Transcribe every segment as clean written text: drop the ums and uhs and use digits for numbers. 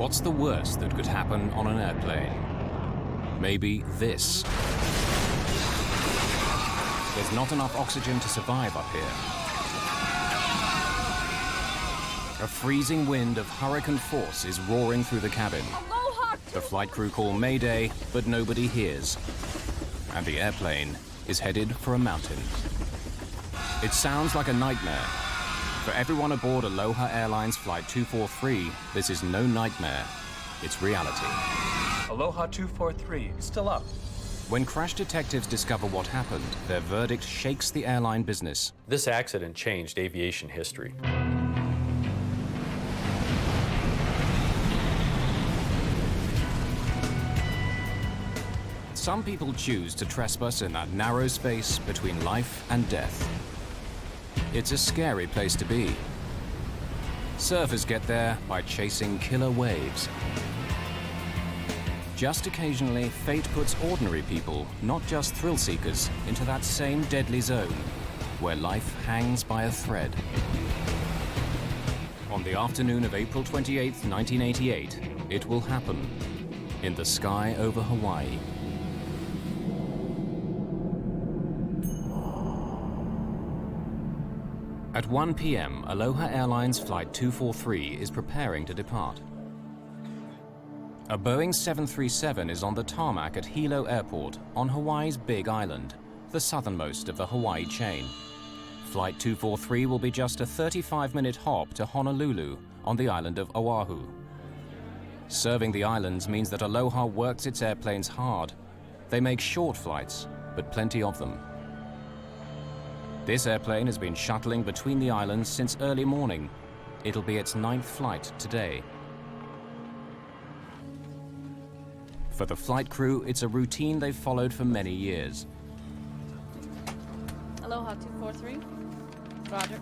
What's the worst that could happen on an airplane? Maybe this. There's not enough oxygen to survive up here. A freezing wind of hurricane force is roaring through the cabin. The flight crew call Mayday, but nobody hears. And the airplane is headed for a mountain. It sounds like a nightmare. For everyone aboard Aloha Airlines Flight 243, this is no nightmare, it's reality. Aloha 243, still up. When crash detectives discover what happened, their verdict shakes the airline business. This accident changed aviation history. Some people choose to trespass in that narrow space between life and death. It's a scary place to be. Surfers get there by chasing killer waves. Just occasionally, fate puts ordinary people, not just thrill seekers, into that same deadly zone, where life hangs by a thread. On the afternoon of April 28, 1988, it will happen in the sky over Hawaii. At 1 p.m., Aloha Airlines Flight 243 is preparing to depart. A Boeing 737 is on the tarmac at Hilo Airport on Hawaii's Big Island, the southernmost of the Hawaii chain. Flight 243 will be just a 35-minute hop to Honolulu on the island of Oahu. Serving the islands means that Aloha works its airplanes hard. They make short flights, but plenty of them. This airplane has been shuttling between the islands since early morning. It'll be its 9th flight today. For the flight crew, it's a routine they've followed for many years. Aloha 243. Roger.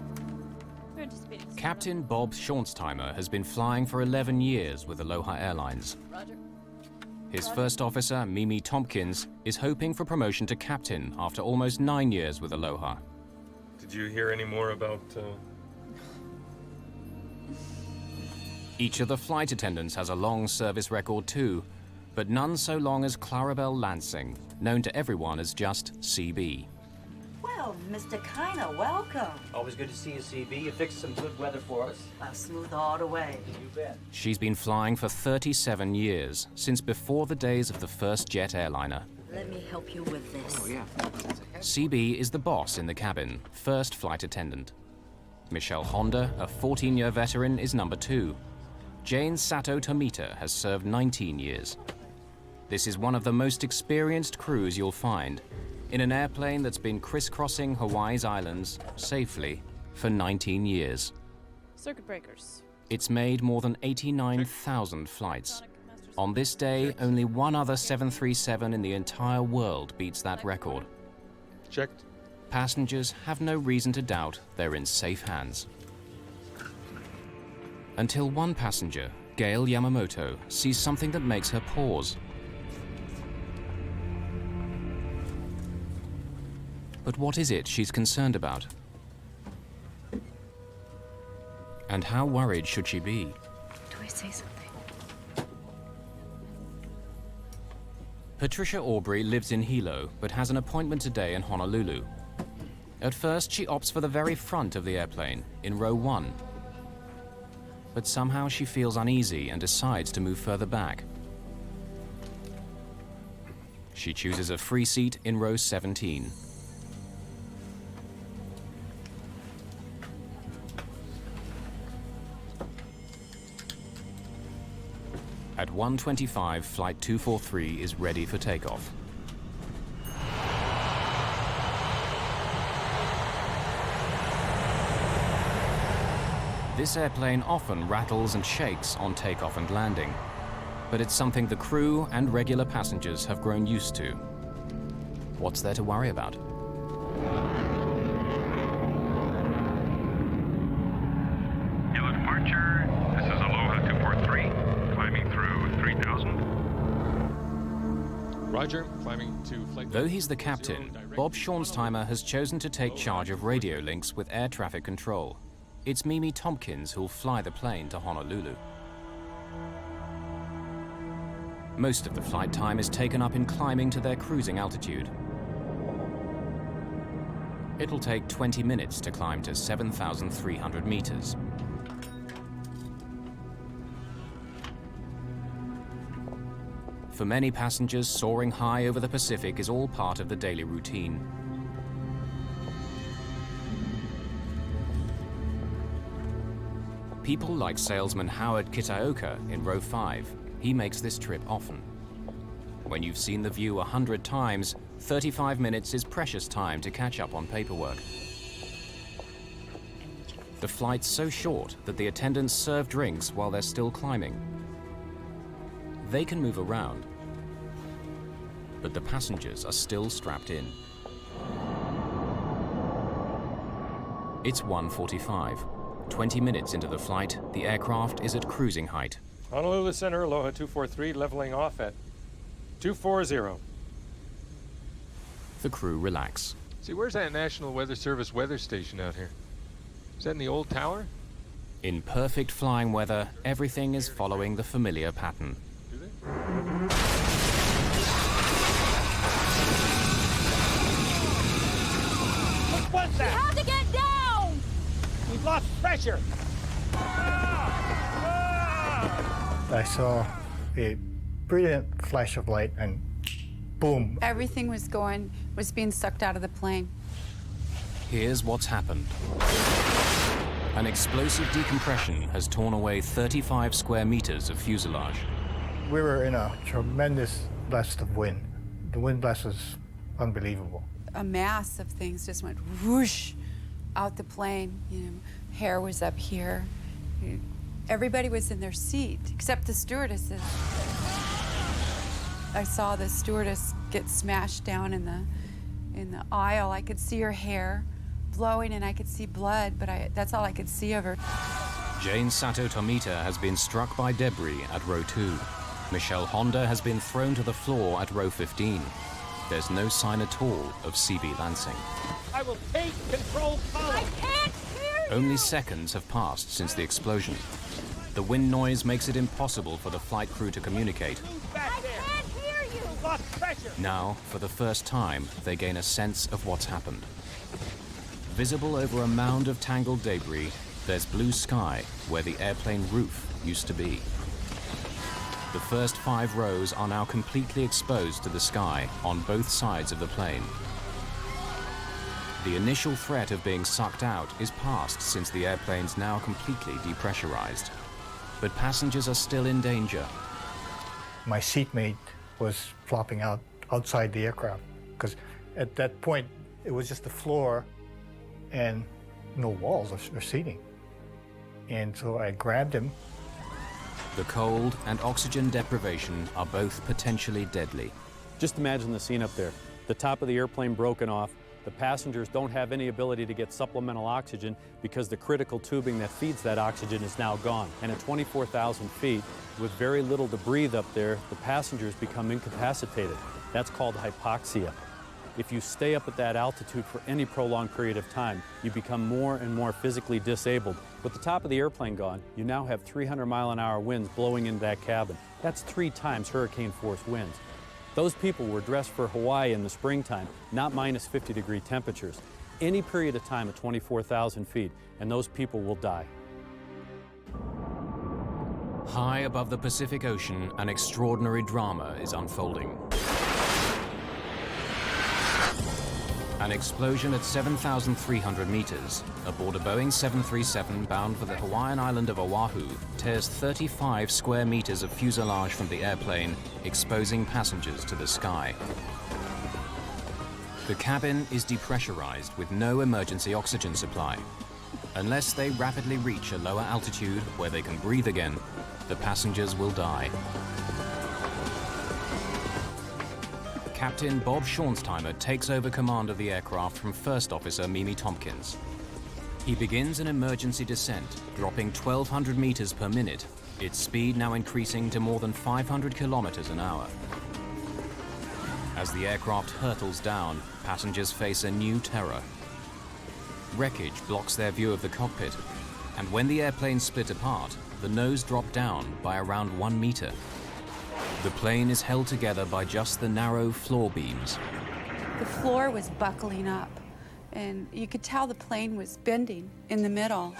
We're anticipating. Captain Bob Schornsteimer has been flying for 11 years with Aloha Airlines. Roger. His first officer, Mimi Tompkins, is hoping for promotion to captain after almost 9 years with Aloha. Did you hear any more about... Each of the flight attendants has a long service record too, but none so long as Clarabelle Lansing, known to everyone as just CB. Well, Mr. Kiner, welcome. Always good to see you, CB. You fixed some good weather for us. Smooth all the way. You bet. She's been flying for 37 years, since before the days of the first jet airliner. Let me help you with this. Oh, yeah. CB is the boss in the cabin, first flight attendant. Michelle Honda, a 14-year veteran, is number 2. Jane Sato Tomita has served 19 years. This is one of the most experienced crews you'll find, in an airplane that's been crisscrossing Hawaii's islands safely for 19 years. Circuit breakers. It's made more than 89,000 flights. On this day, only one other 737 in the entire world beats that record. Checked. Passengers have no reason to doubt they're in safe hands. Until one passenger, Gail Yamamoto, sees something that makes her pause. But what is it she's concerned about? And how worried should she be? Do I say something? Patricia Aubrey lives in Hilo, but has an appointment today in Honolulu. At first, she opts for the very front of the airplane, in row 1. But somehow she feels uneasy and decides to move further back. She chooses a free seat in row 17. At 1:25, Flight 243 is ready for takeoff. This airplane often rattles and shakes on takeoff and landing, but it's something the crew and regular passengers have grown used to. What's there to worry about? Yellow departure. This is Aloha 243, climbing through 3000. Roger, climbing to flight... Though he's the captain, Bob Schornsteimer has chosen to take charge of radio links with air traffic control. It's Mimi Tompkins who'll fly the plane to Honolulu. Most of the flight time is taken up in climbing to their cruising altitude. It'll take 20 minutes to climb to 7,300 meters. For many passengers, soaring high over the Pacific is all part of the daily routine. People like salesman Howard Kitaoka in row 5. He makes this trip often. When you've seen the view 100 times, 35 minutes is precious time to catch up on paperwork. The flight's so short that the attendants serve drinks while they're still climbing. They can move around, but the passengers are still strapped in. It's 1:45. 20 minutes into the flight, the aircraft is at cruising height. Honolulu Center, Aloha 243, leveling off at 240. The crew relax. See, where's that National Weather Service weather station out here? Is that in the old tower? In perfect flying weather, everything is following the familiar pattern. Do they? What was that? How to get down? We've lost pressure. I saw a brilliant flash of light and boom. Everything was being sucked out of the plane. Here's what's happened. An explosive decompression has torn away 35 square meters of fuselage. We were in a tremendous blast of wind. The wind blast was unbelievable. A mass of things just went whoosh out the plane. You know, hair was up here. Everybody was in their seat, except the stewardesses. I saw the stewardess get smashed down in the aisle. I could see her hair blowing, and I could see blood, but that's all I could see of her. Jane Sato Tomita has been struck by debris at row 2. Michelle Honda has been thrown to the floor at row 15. There's no sign at all of CB Lansing. I will take control column. I can't hear you! Only seconds have passed since the explosion. The wind noise makes it impossible for the flight crew to communicate. Move back I there. can't hear you! We've lost pressure. Now, for the first time, they gain a sense of what's happened. Visible over a mound of tangled debris, there's blue sky where the airplane roof used to be. The first 5 rows are now completely exposed to the sky on both sides of the plane. The initial threat of being sucked out is past since the airplane's now completely depressurized. But passengers are still in danger. My seatmate was flopping out outside the aircraft because at that point it was just the floor and no walls or seating. And so I grabbed him. The cold and oxygen deprivation are both potentially deadly. Just imagine the scene up there. The top of the airplane broken off. The passengers don't have any ability to get supplemental oxygen because the critical tubing that feeds that oxygen is now gone. And at 24,000 feet, with very little to breathe up there, the passengers become incapacitated. That's called hypoxia. If you stay up at that altitude for any prolonged period of time, you become more and more physically disabled. With the top of the airplane gone, you now have 300-mile-an-hour winds blowing into that cabin. That's 3 times hurricane-force winds. Those people were dressed for Hawaii in the springtime, not minus 50-degree temperatures. Any period of time at 24,000 feet, and those people will die. High above the Pacific Ocean, an extraordinary drama is unfolding. An explosion at 7,300 meters aboard a Boeing 737 bound for the Hawaiian island of Oahu tears 35 square meters of fuselage from the airplane, exposing passengers to the sky. The cabin is depressurized with no emergency oxygen supply. Unless they rapidly reach a lower altitude where they can breathe again, the passengers will die. Captain Bob Schornsteimer takes over command of the aircraft from First Officer Mimi Tompkins. He begins an emergency descent, dropping 1,200 meters per minute, its speed now increasing to more than 500 kilometers an hour. As the aircraft hurtles down, passengers face a new terror. Wreckage blocks their view of the cockpit, and when the airplane split apart, the nose dropped down by around 1 meter. The plane is held together by just the narrow floor beams. The floor was buckling up, and you could tell the plane was bending in the middle.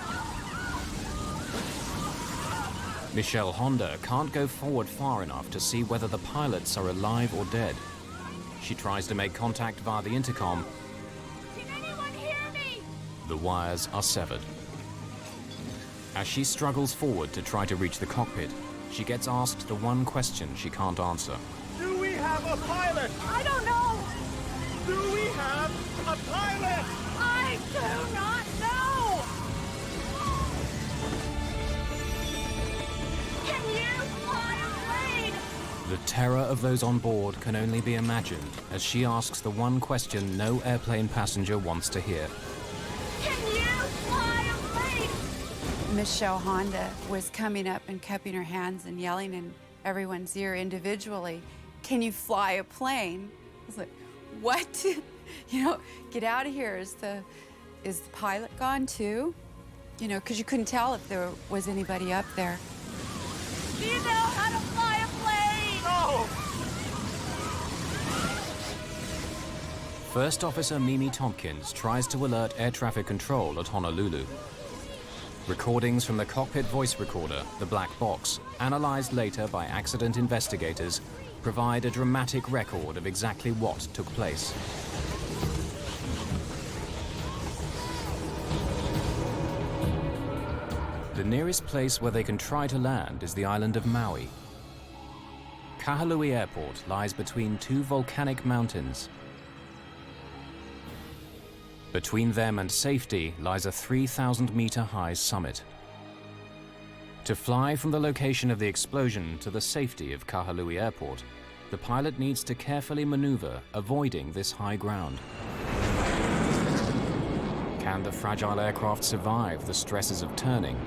Michelle Honda can't go forward far enough to see whether the pilots are alive or dead. She tries to make contact via the intercom. Can anyone hear me? The wires are severed. As she struggles forward to try to reach the cockpit, she gets asked the one question she can't answer. Do we have a pilot? I don't know. Do we have a pilot? I do not know. Can you fly a plane? The terror of those on board can only be imagined as she asks the one question no airplane passenger wants to hear. Can you fly a plane? Michelle Honda was coming up and cupping her hands and yelling in everyone's ear individually, "Can you fly a plane?" I was like, what? You know, get out of here. Is the pilot gone too? You know, because you couldn't tell if there was anybody up there. Do you know how to fly a plane? No! First Officer Mimi Tompkins tries to alert air traffic control at Honolulu. Recordings from the cockpit voice recorder, the black box, analyzed later by accident investigators, provide a dramatic record of exactly what took place. The nearest place where they can try to land is the island of Maui. Kahului Airport lies between two volcanic mountains. Between them and safety lies a 3,000-meter-high summit. To fly from the location of the explosion to the safety of Kahului Airport, the pilot needs to carefully maneuver, avoiding this high ground. Can the fragile aircraft survive the stresses of turning,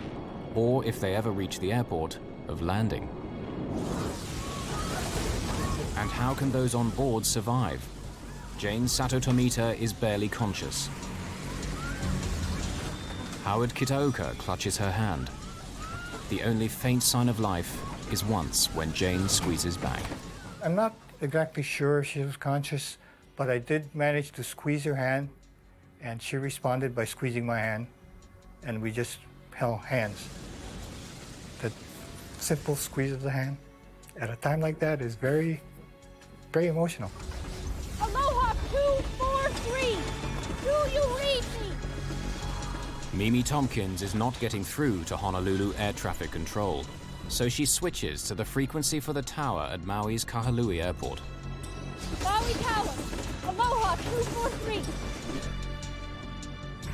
or, if they ever reach the airport, of landing? And how can those on board survive? Jane Sato Tomita is barely conscious. Howard Kitaoka clutches her hand. The only faint sign of life is once when Jane squeezes back. I'm not exactly sure she was conscious, but I did manage to squeeze her hand, and she responded by squeezing my hand, and we just held hands. That simple squeeze of the hand at a time like that is very, very emotional. Aloha 243. Do you read me? Mimi Tompkins is not getting through to Honolulu air traffic control, so she switches to the frequency for the tower at Maui's Kahului Airport. Maui Tower. Aloha 243.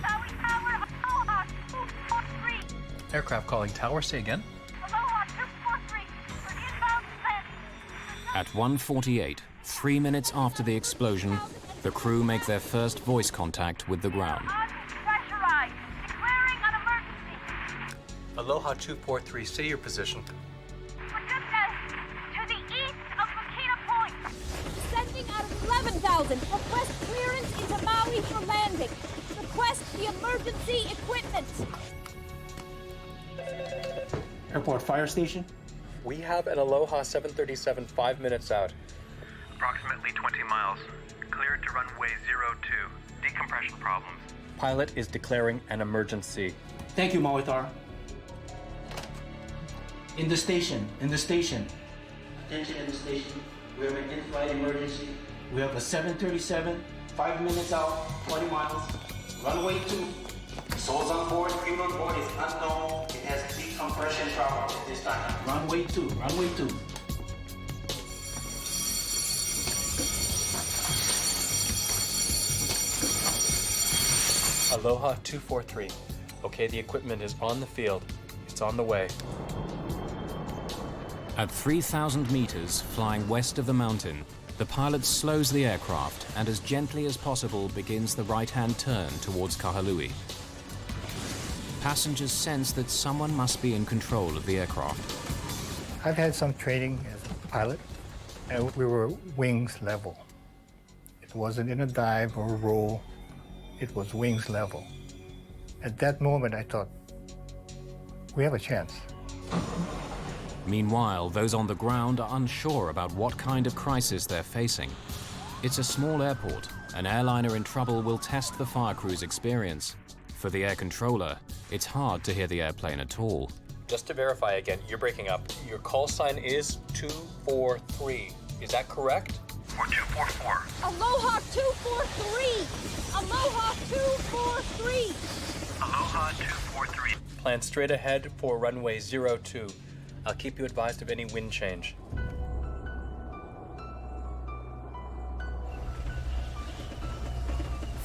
Maui Tower. Aloha 243. Aircraft calling tower, say again. Aloha 243. For inbound landing. At 1:48, 3 minutes after the explosion, the crew make their first voice contact with the ground. Unpressurized. Declaring an emergency. Aloha 243, say your position. Paducah, to the east of Makita Point. Descending at 11,000. Request clearance into Maui for landing. Request the emergency equipment. Airport fire station? We have an Aloha 737 5 minutes out. Approximately 20 miles. Cleared to runway 02. Decompression problems. Pilot is declaring an emergency. Thank you, Maui-Tar. In the station. Attention in the station. We have an in-flight emergency. We have a 737, 5 minutes out, 20 miles. Runway 2. Souls on board, crew on board is unknown. It has decompression problems at this time. Runway 2. Aloha 243. Okay, the equipment is on the field. It's on the way. At 3,000 meters, flying west of the mountain, the pilot slows the aircraft and as gently as possible begins the right-hand turn towards Kahului. Passengers sense that someone must be in control of the aircraft. I've had some training as a pilot, and we were wings level. It wasn't in a dive or a roll, it was wings level. At that moment, I thought, we have a chance. Meanwhile, those on the ground are unsure about what kind of crisis they're facing. It's a small airport. An airliner in trouble will test the fire crew's experience. For the air controller, it's hard to hear the airplane at all. Just to verify again, you're breaking up. Your call sign is 243. Is that correct? Or 244. Aloha 243! Aloha 243! Aloha 243. Plan straight ahead for runway 02. I'll keep you advised of any wind change.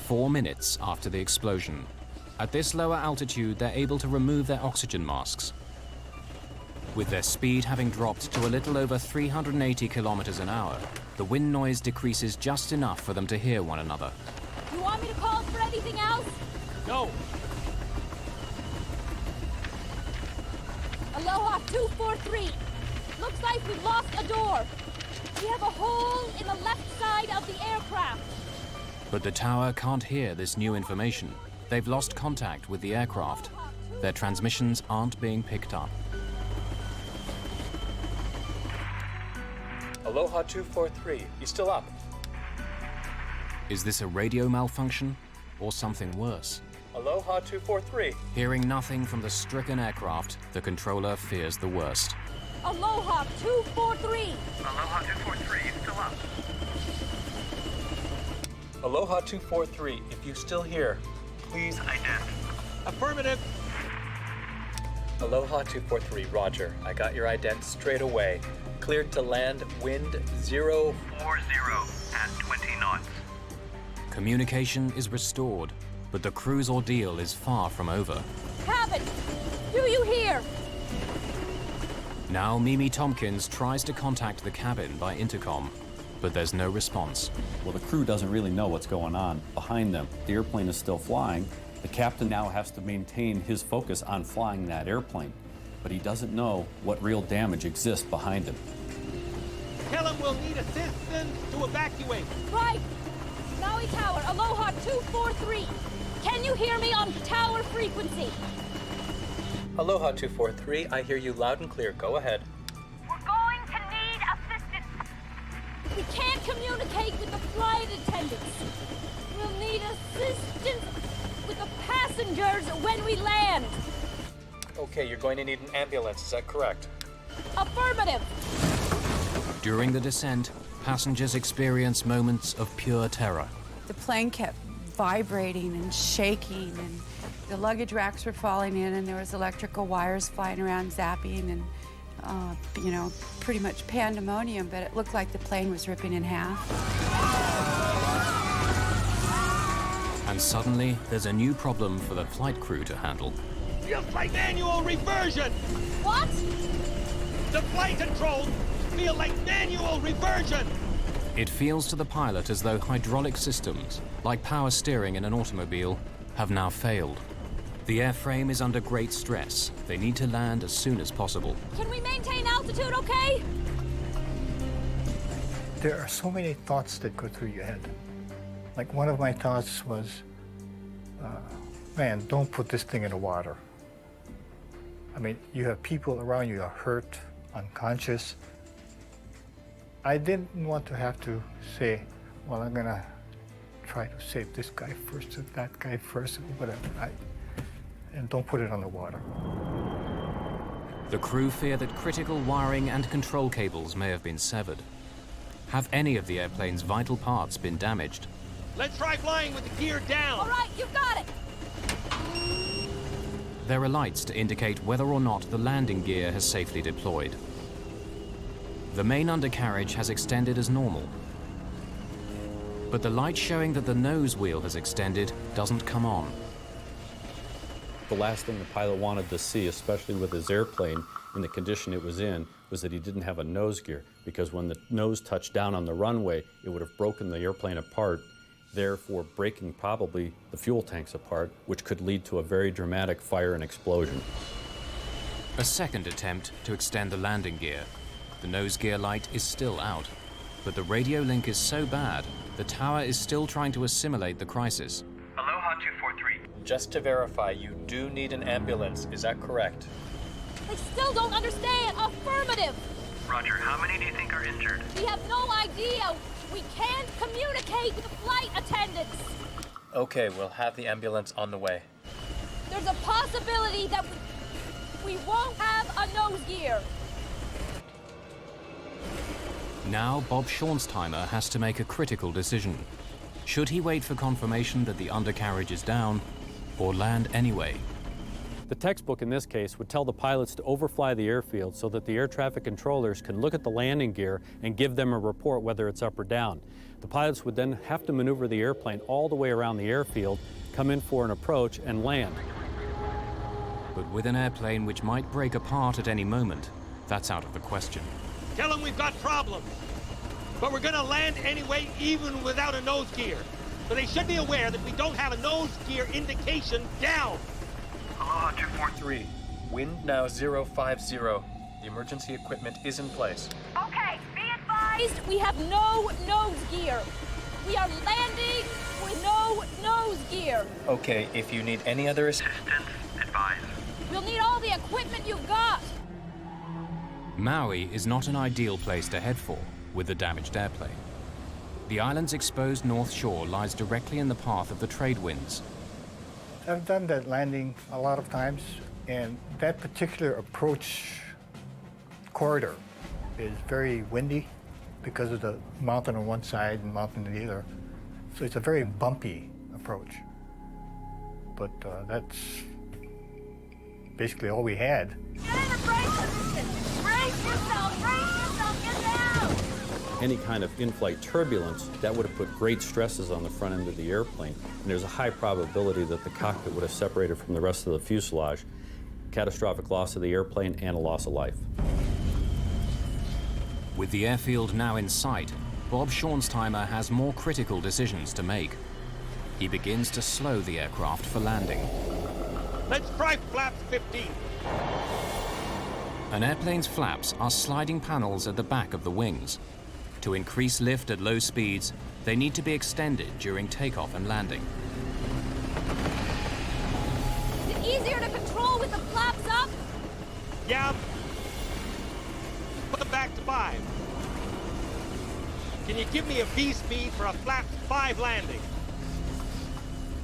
"4 minutes after the explosion. At this lower altitude, they're able to remove their oxygen masks. With their speed having dropped to a little over 380 kilometers an hour, the wind noise decreases just enough for them to hear one another. You want me to call for anything else? No! Aloha 243. Looks like we've lost a door. We have a hole in the left side of the aircraft. But the tower can't hear this new information. They've lost contact with the aircraft. Their transmissions aren't being picked up. Aloha 243. You still up? Is this a radio malfunction or something worse? Aloha 243. Hearing nothing from the stricken aircraft, the controller fears the worst. Aloha 243. Aloha 243. You still up? Aloha 243. If you still hear, please Ident. Affirmative! Aloha 243, roger. I got your ident straight away. Cleared to land, wind 040 at 20 knots. Communication is restored, but the crew's ordeal is far from over. Cabin, do you hear? Now Mimi Tompkins tries to contact the cabin by intercom, but there's no response. Well, the crew doesn't really know what's going on behind them. The airplane is still flying. The captain now has to maintain his focus on flying that airplane, but he doesn't know what real damage exists behind him. Tell him we'll need assistance to evacuate. Right. Maui Tower, Aloha 243. Can you hear me on tower frequency? Aloha 243, I hear you loud and clear. Go ahead. We're going to need assistance. We can't communicate with the flight attendants. We'll need assistance with the passengers when we land. Okay, you're going to need an ambulance, is that correct? Affirmative. During the descent, passengers experience moments of pure terror. The plane kept vibrating and shaking, and the luggage racks were falling in, and there was electrical wires flying around zapping, and pretty much pandemonium, but it looked like the plane was ripping in half. And suddenly, there's a new problem for the flight crew to handle. Feels like manual reversion! What? The flight controls feel like manual reversion! It feels to the pilot as though hydraulic systems, like power steering in an automobile, have now failed. The airframe is under great stress. They need to land as soon as possible. Can we maintain altitude, okay? There are so many thoughts that go through your head. Like one of my thoughts was, man, don't put this thing in the water. I mean, you have people around you are hurt, unconscious. I didn't want to have to say, well, I'm gonna try to save this guy first or that guy first, whatever. And don't put it on the water. The crew fear that critical wiring and control cables may have been severed. Have any of the airplane's vital parts been damaged? Let's try flying with the gear down! All right, you've got it. There are lights to indicate whether or not the landing gear has safely deployed. The main undercarriage has extended as normal. But the light showing that the nose wheel has extended doesn't come on. The last thing the pilot wanted to see, especially with his airplane in the condition it was in, was that he didn't have a nose gear, because when the nose touched down on the runway, it would have broken the airplane apart, therefore breaking probably the fuel tanks apart, which could lead to a very dramatic fire and explosion. A second attempt to extend the landing gear. The nose gear light is still out, but the radio link is so bad, the tower is still trying to assimilate the crisis. Aloha 243. Just to verify, you do need an ambulance, is that correct? They still don't understand. Affirmative. Roger, how many do you think are injured? We have no idea. We can't communicate with flight attendants. Okay, we'll have the ambulance on the way. There's a possibility that we won't have a nose gear. Now Bob Schornsteimer has to make a critical decision. Should he wait for confirmation that the undercarriage is down, or land anyway? The textbook in this case would tell the pilots to overfly the airfield so that the air traffic controllers can look at the landing gear and give them a report whether it's up or down. The pilots would then have to maneuver the airplane all the way around the airfield, come in for an approach, and land. But with an airplane which might break apart at any moment, that's out of the question. Tell them we've got problems. But we're gonna land anyway, even without a nose gear. So they should be aware that we don't have a nose gear indication down. Aloha 243. Wind now 050. The emergency equipment is in place. Okay, be advised, we have no nose gear. We are landing with no nose gear. Okay, if you need any other Assistance advised. We'll need all the equipment you've got. Maui is not an ideal place to head for with the damaged airplane. The island's exposed north shore lies directly in the path of the trade winds. I've done that landing a lot of times, and that particular approach corridor is very windy because of the mountain on one side and mountain on the other. So it's a very bumpy approach. But that's basically all we had. Get in a brace position. Brace yourself, get down. Any kind of in-flight turbulence, that would have put great stresses on the front end of the airplane, and there's a high probability that the cockpit would have separated from the rest of the fuselage, catastrophic loss of the airplane, and a loss of life. With the airfield now in sight, Bob Schornsteimer has more critical decisions to make. He begins to slow the aircraft for landing. Let's try flaps 15. An airplane's flaps are sliding panels at the back of the wings. To increase lift at low speeds, they need to be extended during takeoff and landing. Is it easier to control with the flaps up? Yeah. Put them back to 5. Can you give me a V speed for a flaps 5 landing?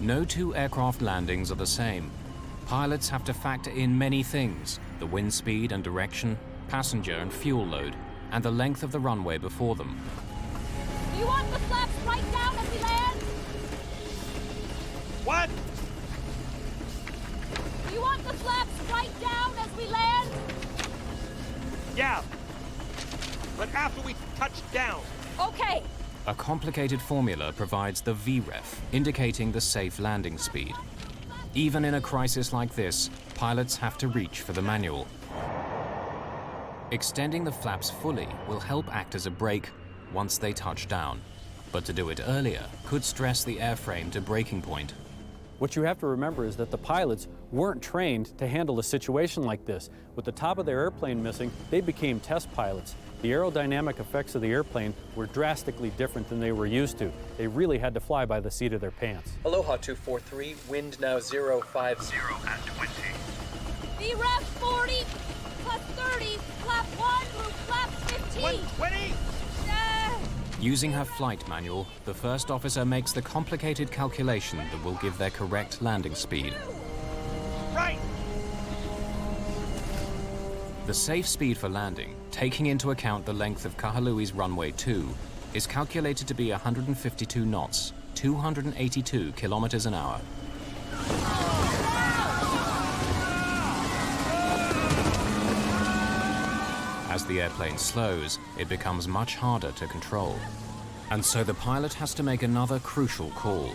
No two aircraft landings are the same. Pilots have to factor in many things: the wind speed and direction, passenger and fuel load, and the length of the runway before them. Do you want the flaps right down as we land? What? Do you want the flaps right down as we land? Yeah. But after we touch down. Okay. A complicated formula provides the VREF, indicating the safe landing speed. Even in a crisis like this, pilots have to reach for the manual. Extending the flaps fully will help act as a brake once they touch down. But to do it earlier could stress the airframe to breaking point. What you have to remember is that the pilots weren't trained to handle a situation like this. With the top of their airplane missing, they became test pilots. The aerodynamic effects of the airplane were drastically different than they were used to. They really had to fly by the seat of their pants. Aloha 243, wind now 050. At 20. VREF 40 plus 30, flap 1 through flap 15. 120? Using her flight manual, the first officer makes the complicated calculation that will give their correct landing speed. Right. The safe speed for landing, taking into account the length of Kahalui's runway 2, is calculated to be 152 knots, 282 kilometers an hour. As the airplane slows, it becomes much harder to control. And so the pilot has to make another crucial call.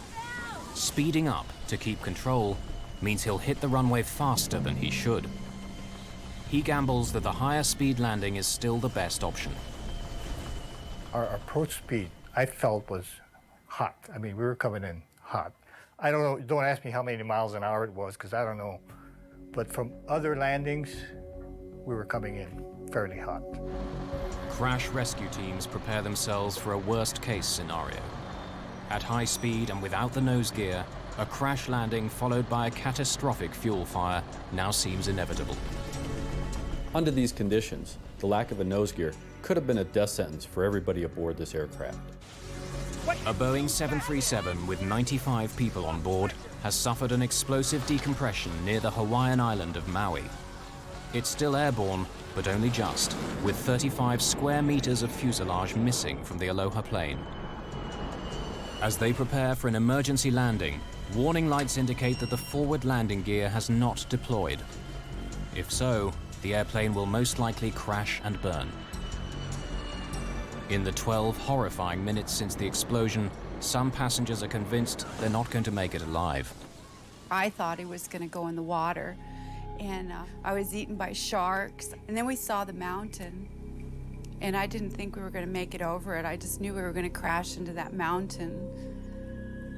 Speeding up to keep control means he'll hit the runway faster than he should. He gambles that the higher speed landing is still the best option. Our approach speed, I felt, was hot. I mean, we were coming in hot. I don't know, don't ask me how many miles an hour it was, because I don't know. But from other landings, we were coming in fairly hot. Crash rescue teams prepare themselves for a worst-case scenario. At high speed and without the nose gear, a crash landing followed by a catastrophic fuel fire now seems inevitable. Under these conditions, the lack of a nose gear could have been a death sentence for everybody aboard this aircraft. A Boeing 737 with 95 people on board has suffered an explosive decompression near the Hawaiian island of Maui. It's still airborne, but only just, with 35 square meters of fuselage missing from the Aloha plane. As they prepare for an emergency landing, warning lights indicate that the forward landing gear has not deployed. If so, the airplane will most likely crash and burn. In the 12 horrifying minutes since the explosion, some passengers are convinced they're not going to make it alive. I thought it was going to go in the water, and I was eaten by sharks. And then we saw the mountain, and I didn't think we were going to make it over it. I just knew we were going to crash into that mountain.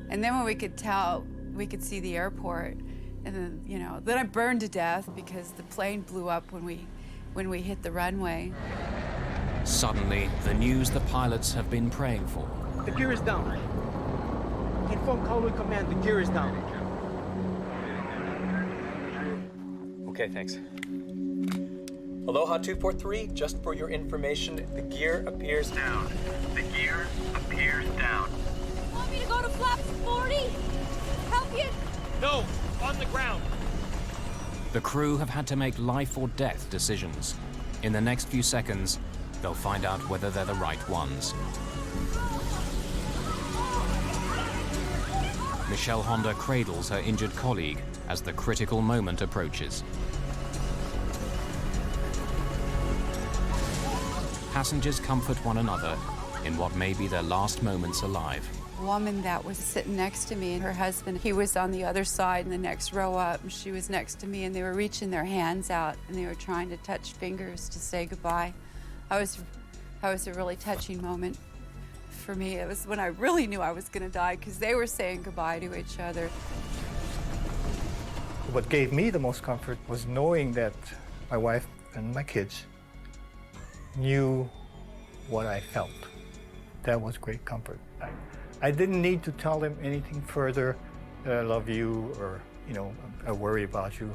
And then when we could tell, we could see the airport, and then, you know, then I burned to death because the plane blew up when we hit the runway. Suddenly, the news the pilots have been praying for. The gear is down. Inform Kaului Command, the gear is down. Okay, thanks. Aloha 243, just for your information, the gear appears down. The gear appears down. Want me to go to flaps 40? Help you? No, on the ground. The crew have had to make life or death decisions. In the next few seconds, they'll find out whether they're the right ones. Michelle Honda cradles her injured colleague as the critical moment approaches. Passengers comfort one another in what may be their last moments alive. A woman that was sitting next to me, and her husband, he was on the other side in the next row up, and she was next to me, and they were reaching their hands out, and they were trying to touch fingers to say goodbye. That was a really touching moment for me. It was when I really knew I was going to die, because they were saying goodbye to each other. What gave me the most comfort was knowing that my wife and my kids knew what I felt. That was great comfort. I didn't need to tell them anything further, that I love you, or, you know, I worry about you,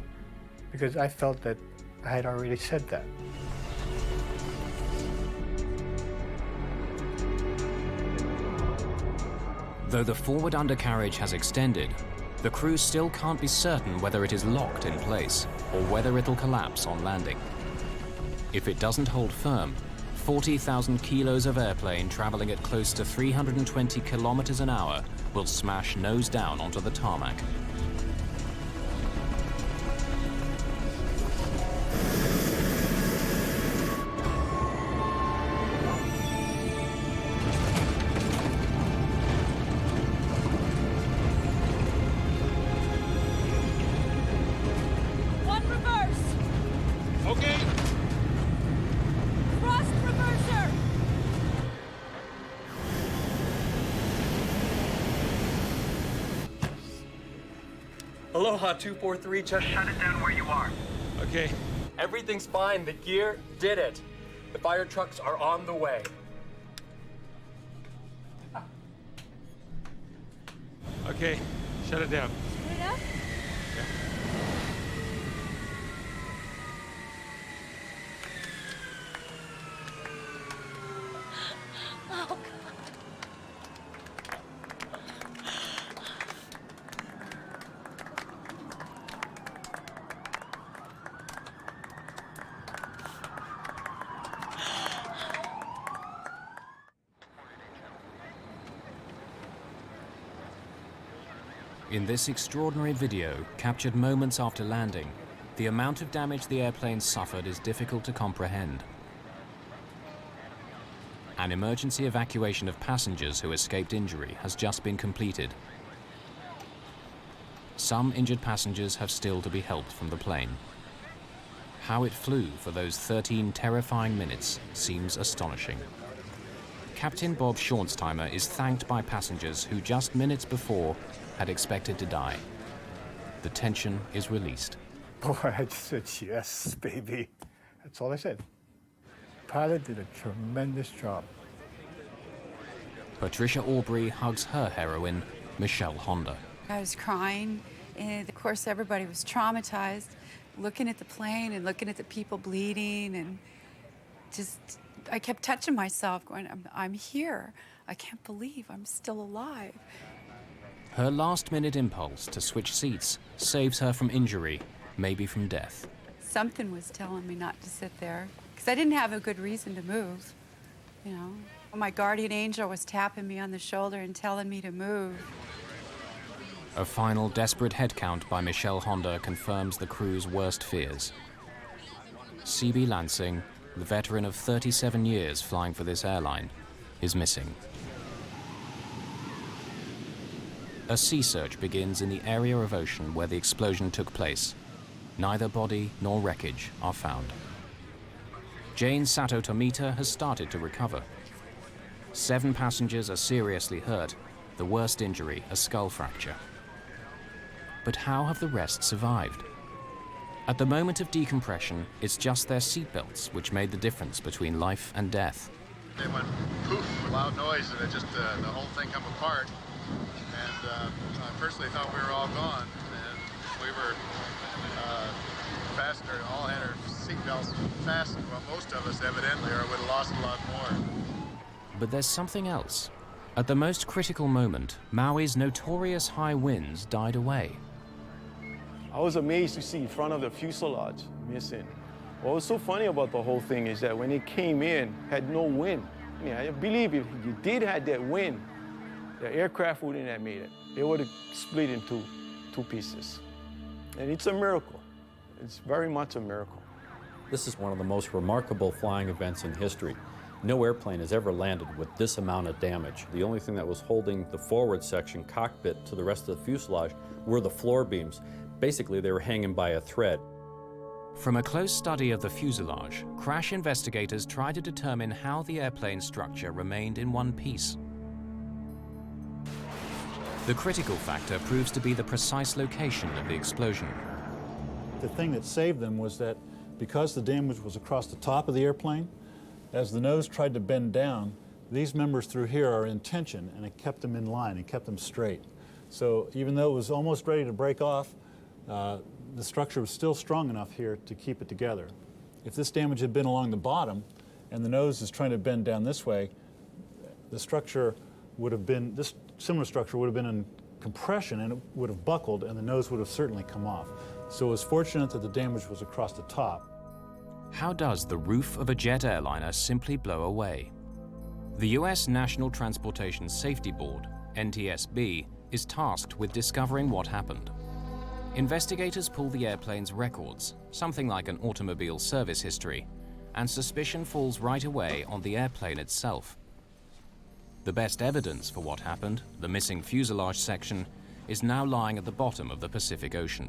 because I felt that I had already said that. Though the forward undercarriage has extended, the crew still can't be certain whether it is locked in place or whether it'll collapse on landing. If it doesn't hold firm, 40,000 kilos of airplane traveling at close to 320 kilometers an hour will smash nose down onto the tarmac. One reverse. Okay. Thrust reverser. Aloha 243, just Shut it down where you are. Okay. everything's fine. The gear did it. The fire trucks are on the way. Okay, shut it down. Put it up. Oh, God. In this extraordinary video, captured moments after landing, the amount of damage the airplane suffered is difficult to comprehend. An emergency evacuation of passengers who escaped injury has just been completed. Some injured passengers have still to be helped from the plane. How it flew for those 13 terrifying minutes seems astonishing. Captain Bob Schornsteimer is thanked by passengers who just minutes before had expected to die. The tension is released. Boy, I just said, yes, baby. That's all I said. Pilot did a tremendous job. Patricia Aubrey hugs her heroine, Michelle Honda. I was crying, and of course everybody was traumatized, looking at the plane and looking at the people bleeding, and just, I kept touching myself going, I'm here. I can't believe I'm still alive. Her last-minute impulse to switch seats saves her from injury, maybe from death. Something was telling me not to sit there, because I didn't have a good reason to move, you know. My guardian angel was tapping me on the shoulder and telling me to move. A final desperate head count by Michelle Honda confirms the crew's worst fears. C.B. Lansing, the veteran of 37 years flying for this airline, is missing. A sea search begins in the area of ocean where the explosion took place. Neither body nor wreckage are found. Jane Sato Tomita has started to recover. 7 passengers are seriously hurt, the worst injury a skull fracture. But how have the rest survived? At the moment of decompression, it's just their seatbelts which made the difference between life and death. It went poof, loud noise, and it just, the whole thing come apart. And I personally thought we were all gone, and we were fastened, all had our seatbelts fastened, well, most of us evidently, or would have lost a lot more. But there's something else. At the most critical moment, Maui's notorious high winds died away. I was amazed to see front of the fuselage missing. What was so funny about the whole thing is that when it came in, had no wind. I believe if you did have that wind, the aircraft wouldn't have made it. It would have split into 2 pieces. And it's a miracle. It's very much a miracle. This is one of the most remarkable flying events in history. No airplane has ever landed with this amount of damage. The only thing that was holding the forward section cockpit to the rest of the fuselage were the floor beams. Basically, they were hanging by a thread. From a close study of the fuselage, crash investigators tried to determine how the airplane's structure remained in one piece. The critical factor proves to be the precise location of the explosion. The thing that saved them was that because the damage was across the top of the airplane, as the nose tried to bend down, these members through here are in tension, and it kept them in line, it kept them straight. So even though it was almost ready to break off, the structure was still strong enough here to keep it together. If this damage had been along the bottom, and the nose is trying to bend down this way, the structure would have been, this similar structure would have been in compression, and it would have buckled, and the nose would have certainly come off. So it was fortunate that the damage was across the top. How does the roof of a jet airliner simply blow away? The U.S. National Transportation Safety Board, NTSB, is tasked with discovering what happened. Investigators pull the airplane's records, something like an automobile service history, and suspicion falls right away on the airplane itself. The best evidence for what happened, the missing fuselage section, is now lying at the bottom of the Pacific Ocean.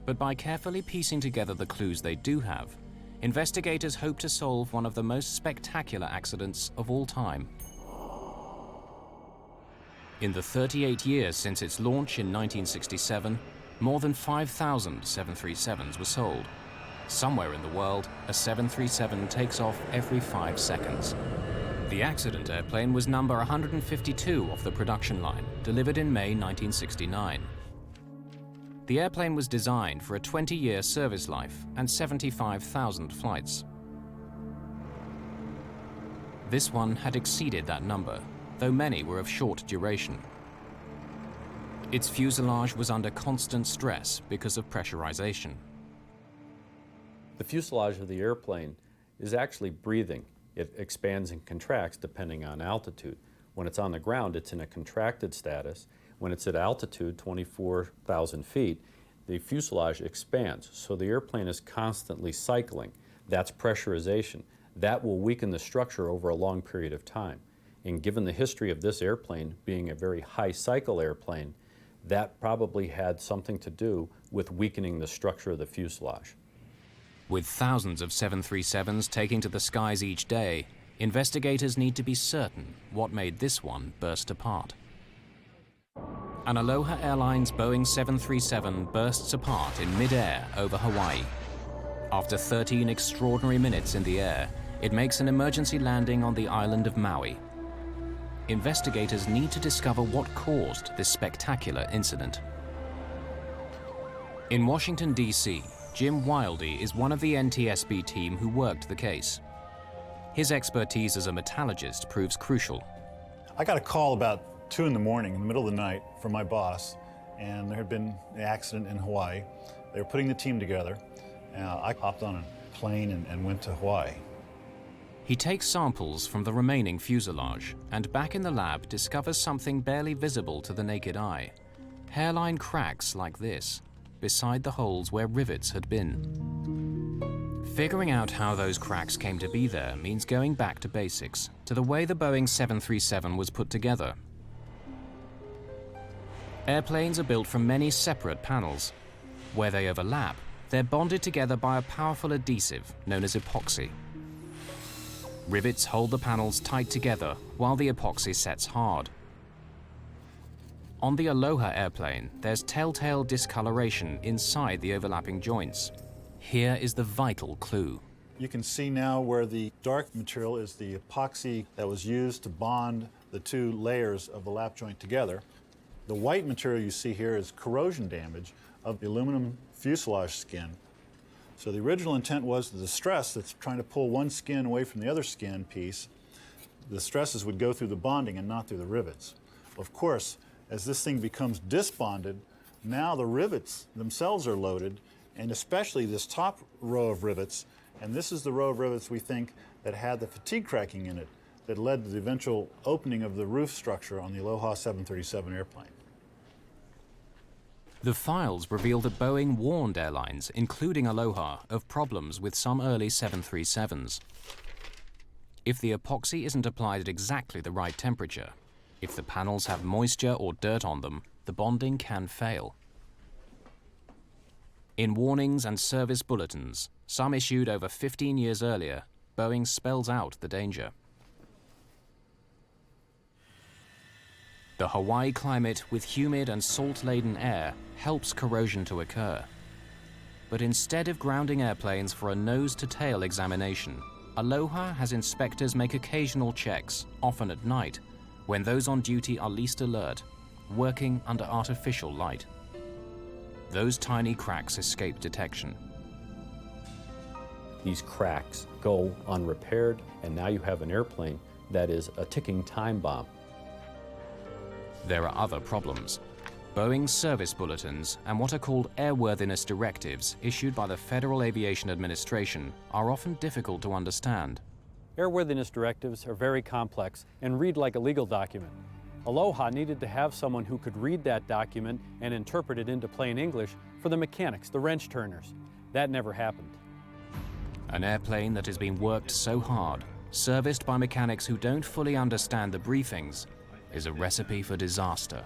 But by carefully piecing together the clues they do have, investigators hope to solve one of the most spectacular accidents of all time. In the 38 years since its launch in 1967, more than 5,000 737s were sold. Somewhere in the world, a 737 takes off every 5 seconds. The accident airplane was number 152 off the production line, delivered in May 1969. The airplane was designed for a 20-year service life and 75,000 flights. This one had exceeded that number, though many were of short duration. Its fuselage was under constant stress because of pressurization. The fuselage of the airplane is actually breathing. It expands and contracts depending on altitude. When it's on the ground, it's in a contracted status. When it's at altitude, 24,000 feet, the fuselage expands. So the airplane is constantly cycling. That's pressurization. That will weaken the structure over a long period of time. And given the history of this airplane being a very high cycle airplane, that probably had something to do with weakening the structure of the fuselage. With thousands of 737s taking to the skies each day, investigators need to be certain what made this one burst apart. An Aloha Airlines Boeing 737 bursts apart in mid-air over Hawaii. After 13 extraordinary minutes in the air, it makes an emergency landing on the island of Maui. Investigators need to discover what caused this spectacular incident. In Washington, D.C., Jim Wildey is one of the NTSB team who worked the case. His expertise as a metallurgist proves crucial. I got a call about 2 in the morning, in the middle of the night, from my boss, and there had been an accident in Hawaii. They were putting the team together. I hopped on a plane and went to Hawaii. He takes samples from the remaining fuselage and back in the lab discovers something barely visible to the naked eye. Hairline cracks like this, beside the holes where rivets had been. Figuring out how those cracks came to be there means going back to basics, to the way the Boeing 737 was put together. Airplanes are built from many separate panels. Where they overlap, they're bonded together by a powerful adhesive known as epoxy. Rivets hold the panels tight together while the epoxy sets hard. On the Aloha airplane, there's telltale discoloration inside the overlapping joints. Here is the vital clue. You can see now where the dark material is the epoxy that was used to bond the 2 layers of the lap joint together. The white material you see here is corrosion damage of the aluminum fuselage skin. So the original intent was that the stress that's trying to pull one skin away from the other skin piece, the stresses would go through the bonding and not through the rivets. Of course, as this thing becomes disbonded, now the rivets themselves are loaded, and especially this top row of rivets, and this is the row of rivets we think that had the fatigue cracking in it that led to the eventual opening of the roof structure on the Aloha 737 airplane. The files reveal that Boeing warned airlines, including Aloha, of problems with some early 737s. If the epoxy isn't applied at exactly the right temperature, if the panels have moisture or dirt on them, the bonding can fail. In warnings and service bulletins, some issued over 15 years earlier, Boeing spells out the danger. The Hawaii climate with humid and salt-laden air helps corrosion to occur. But instead of grounding airplanes for a nose-to-tail examination, Aloha has inspectors make occasional checks, often at night, when those on duty are least alert, working under artificial light. Those tiny cracks escape detection. These cracks go unrepaired, and now you have an airplane that is a ticking time bomb. There are other problems. Boeing's service bulletins and what are called airworthiness directives issued by the Federal Aviation Administration are often difficult to understand. Airworthiness directives are very complex and read like a legal document. Aloha needed to have someone who could read that document and interpret it into plain English for the mechanics, the wrench turners. That never happened. An airplane that has been worked so hard, serviced by mechanics who don't fully understand the briefings, is a recipe for disaster.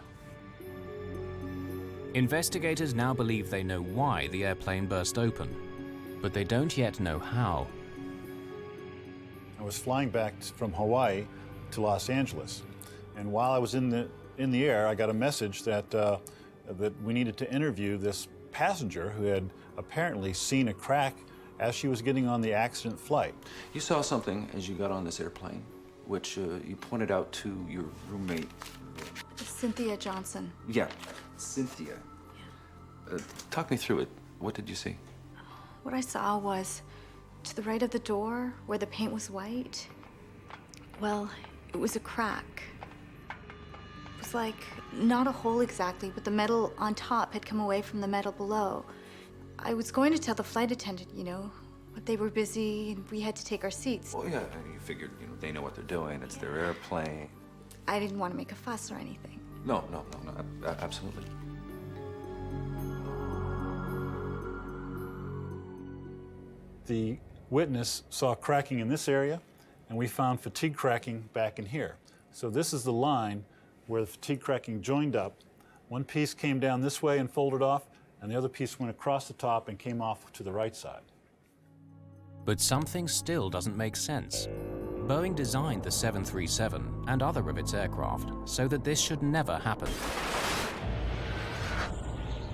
Investigators now believe they know why the airplane burst open, but they don't yet know how. I was flying back from Hawaii to Los Angeles, and while I was in the air, I got a message that that we needed to interview this passenger who had apparently seen a crack as she was getting on the accident flight. You saw something as you got on this airplane, which you pointed out to your roommate. Cynthia Johnson. Yeah, Cynthia. Talk me through it. What did you see? What I saw was to the right of the door where the paint was white. Well, it was a crack. It was like not a hole exactly, but the metal on top had come away from the metal below. I was going to tell the flight attendant, but they were busy and we had to take our seats. Well, yeah, you figured, they know what they're doing. It's their airplane. I didn't want to make a fuss or anything. No, absolutely. The witness saw cracking in this area, and we found fatigue cracking back in here. So this is the line where the fatigue cracking joined up. One piece came down this way and folded off, and the other piece went across the top and came off to the right side. But something still doesn't make sense. Boeing designed the 737 and other of its aircraft so that this should never happen.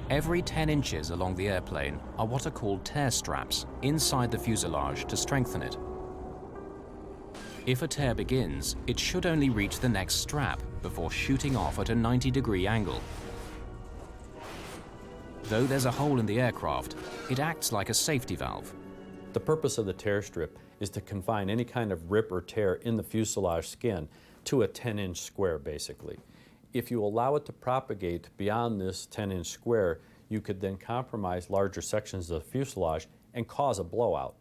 Every 10 inches along the airplane are what are called tear straps inside the fuselage to strengthen it. If a tear begins, it should only reach the next strap before shooting off at a 90-degree angle. Though there's a hole in the aircraft, it acts like a safety valve. The purpose of the tear strip is to confine any kind of rip or tear in the fuselage skin to a 10-inch square, basically. If you allow it to propagate beyond this 10-inch square, you could then compromise larger sections of the fuselage and cause a blowout.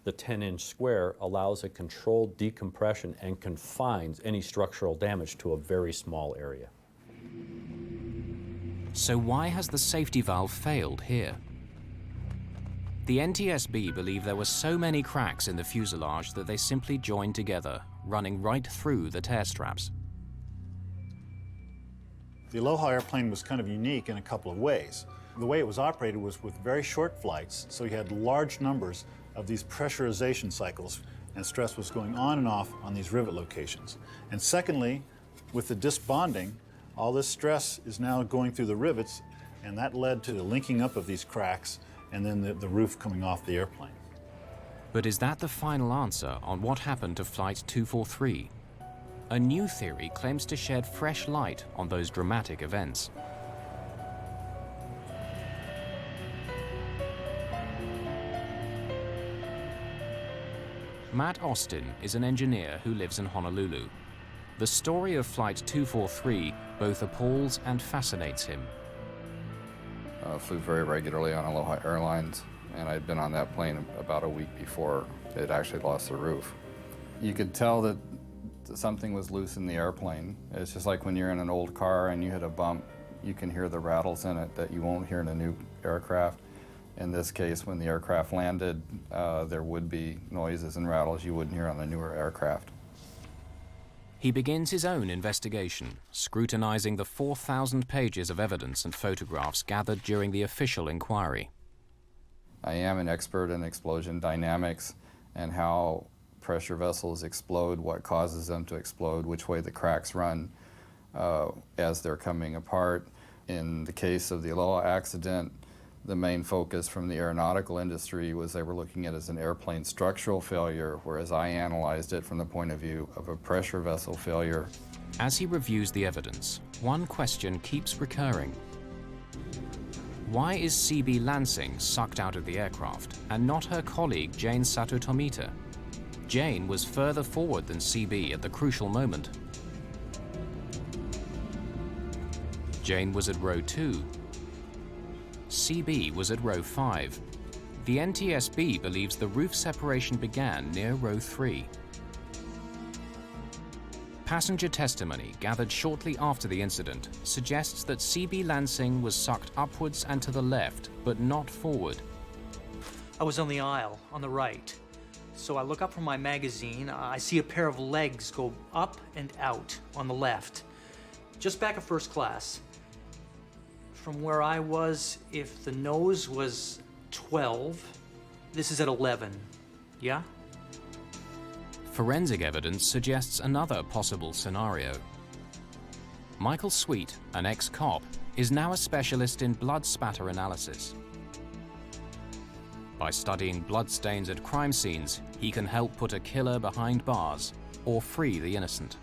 The 10-inch square allows a controlled decompression and confines any structural damage to a very small area. So why has the safety valve failed here? The NTSB believe there were so many cracks in the fuselage that they simply joined together, running right through the tear straps. The Aloha airplane was kind of unique in a couple of ways. The way it was operated was with very short flights, so you had large numbers of these pressurization cycles, and stress was going on and off on these rivet locations. And secondly, with the disc bonding, all this stress is now going through the rivets, and that led to the linking up of these cracks and then the roof coming off the airplane. But is that the final answer on what happened to Flight 243? A new theory claims to shed fresh light on those dramatic events. Matt Austin is an engineer who lives in Honolulu. The story of Flight 243 both appalls and fascinates him. Flew very regularly on Aloha Airlines, and I'd been on that plane about a week before it actually lost the roof. You could tell that something was loose in the airplane. It's just like when you're in an old car and you hit a bump, you can hear the rattles in it that you won't hear in a new aircraft. In this case, when the aircraft landed, there would be noises and rattles you wouldn't hear on the newer aircraft. He begins his own investigation, scrutinizing the 4,000 pages of evidence and photographs gathered during the official inquiry. I am an expert in explosion dynamics and how pressure vessels explode, what causes them to explode, which way the cracks run as they're coming apart. In the case of the Aloha accident, the main focus from the aeronautical industry was they were looking at it as an airplane structural failure, whereas I analyzed it from the point of view of a pressure vessel failure. As he reviews the evidence, one question keeps recurring. Why is CB Lansing sucked out of the aircraft and not her colleague Jane Sato Tomita? Jane was further forward than CB at the crucial moment. Jane was at row 2. CB was at row 5. The NTSB believes the roof separation began near row 3. Passenger testimony gathered shortly after the incident suggests that CB Lansing was sucked upwards and to the left, but not forward. I was on the aisle, on the right. So I look up from my magazine, I see a pair of legs go up and out on the left, just back of first class. From where I was, if the nose was 12, this is at 11, yeah? Forensic evidence suggests another possible scenario. Michael Sweet, an ex-cop, is now a specialist in blood spatter analysis. By studying bloodstains at crime scenes, he can help put a killer behind bars or free the innocent.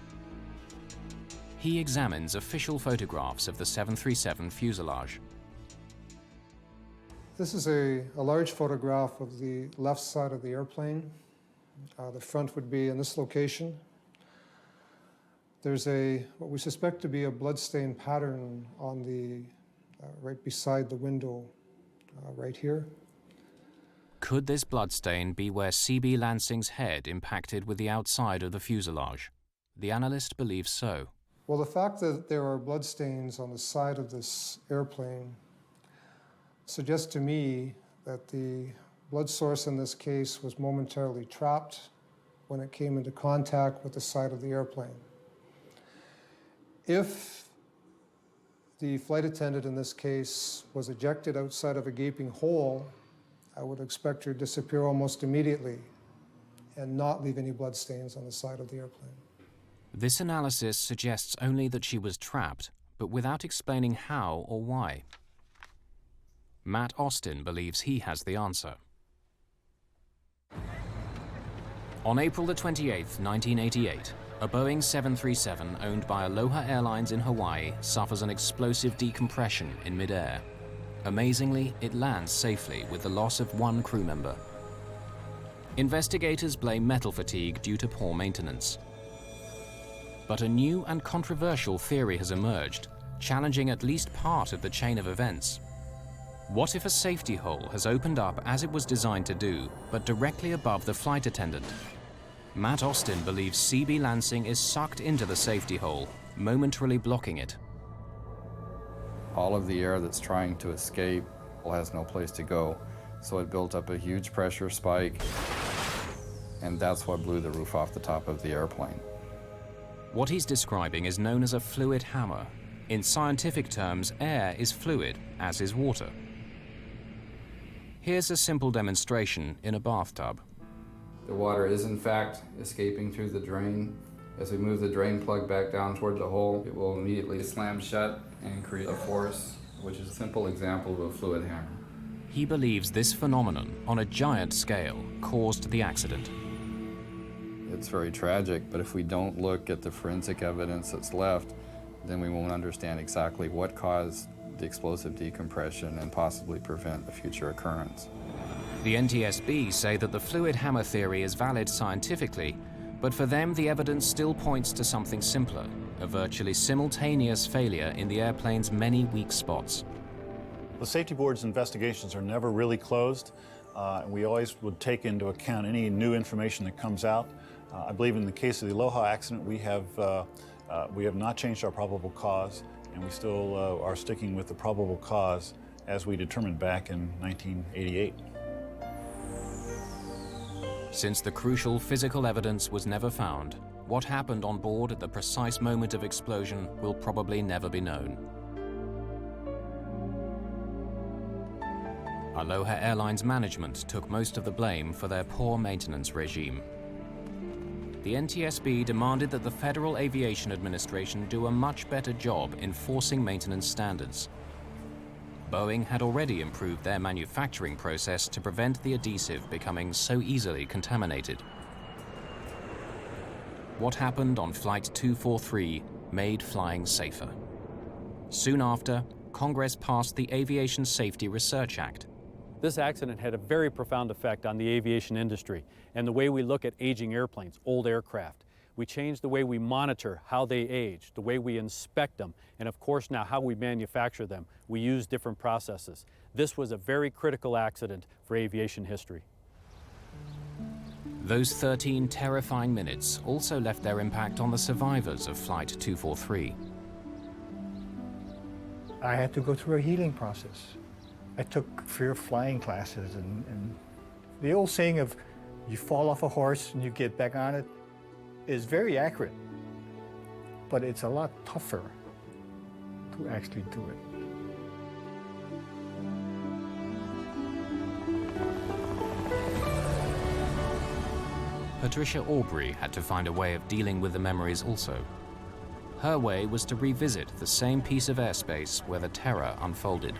He examines official photographs of the 737 fuselage. This is a large photograph of the left side of the airplane. The front would be in this location. There's what we suspect to be a bloodstain pattern on the right beside the window, right here. Could this bloodstain be where CB Lansing's head impacted with the outside of the fuselage? The analyst believes so. Well, the fact that there are bloodstains on the side of this airplane suggests to me that the blood source in this case was momentarily trapped when it came into contact with the side of the airplane. If the flight attendant in this case was ejected outside of a gaping hole, I would expect her to disappear almost immediately and not leave any bloodstains on the side of the airplane. This analysis suggests only that she was trapped, but without explaining how or why. Matt Austin believes he has the answer. On April the 28th, 1988, a Boeing 737 owned by Aloha Airlines in Hawaii suffers an explosive decompression in midair. Amazingly, it lands safely with the loss of one crew member. Investigators blame metal fatigue due to poor maintenance. But a new and controversial theory has emerged, challenging at least part of the chain of events. What if a safety hole has opened up as it was designed to do, but directly above the flight attendant? Matt Austin believes CB Lansing is sucked into the safety hole, momentarily blocking it. All of the air that's trying to escape has no place to go, so it built up a huge pressure spike, and that's what blew the roof off the top of the airplane. What he's describing is known as a fluid hammer. In scientific terms, air is fluid, as is water. Here's a simple demonstration in a bathtub. The water is in fact escaping through the drain. As we move the drain plug back down toward the hole, it will immediately slam shut and create a force, which is a simple example of a fluid hammer. He believes this phenomenon, on a giant scale, caused the accident. It's very tragic, but if we don't look at the forensic evidence that's left, then we won't understand exactly what caused the explosive decompression and possibly prevent a future occurrence. The NTSB say that the fluid hammer theory is valid scientifically, but for them the evidence still points to something simpler, a virtually simultaneous failure in the airplane's many weak spots. The safety board's investigations are never really closed. We always would take into account any new information that comes out. I believe in the case of the Aloha accident, we have not changed our probable cause, and we still are sticking with the probable cause as we determined back in 1988. Since the crucial physical evidence was never found, what happened on board at the precise moment of explosion will probably never be known. Aloha Airlines management took most of the blame for their poor maintenance regime. The NTSB demanded that the Federal Aviation Administration do a much better job enforcing maintenance standards. Boeing had already improved their manufacturing process to prevent the adhesive becoming so easily contaminated. What happened on Flight 243 made flying safer. Soon after, Congress passed the Aviation Safety Research Act. This accident had a very profound effect on the aviation industry and the way we look at aging airplanes, old aircraft. We changed the way we monitor how they age, the way we inspect them, and of course now how we manufacture them. We use different processes. This was a very critical accident for aviation history. Those 13 terrifying minutes also left their impact on the survivors of Flight 243. I had to go through a healing process. I took fear of flying classes, and the old saying of you fall off a horse and you get back on it is very accurate, but it's a lot tougher to actually do it. Patricia Aubrey had to find a way of dealing with the memories also. Her way was to revisit the same piece of airspace where the terror unfolded.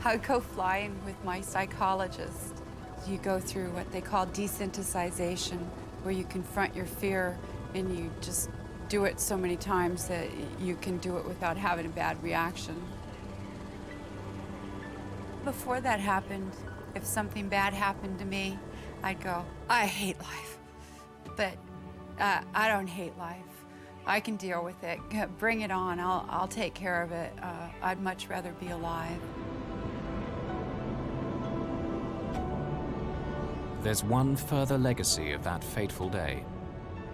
I'd go flying with my psychologist. You go through what they call desensitization, where you confront your fear and you just do it so many times that you can do it without having a bad reaction. Before that happened, if something bad happened to me, I'd go, I hate life. But I don't hate life. I can deal with it. Bring it on. I'll take care of it. I'd much rather be alive. There's one further legacy of that fateful day.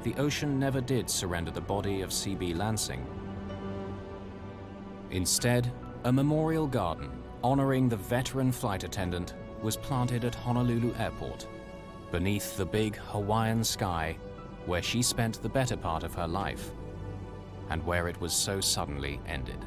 The ocean never did surrender the body of CB Lansing. Instead, a memorial garden honoring the veteran flight attendant was planted at Honolulu Airport, beneath the big Hawaiian sky where she spent the better part of her life, and where it was so suddenly ended.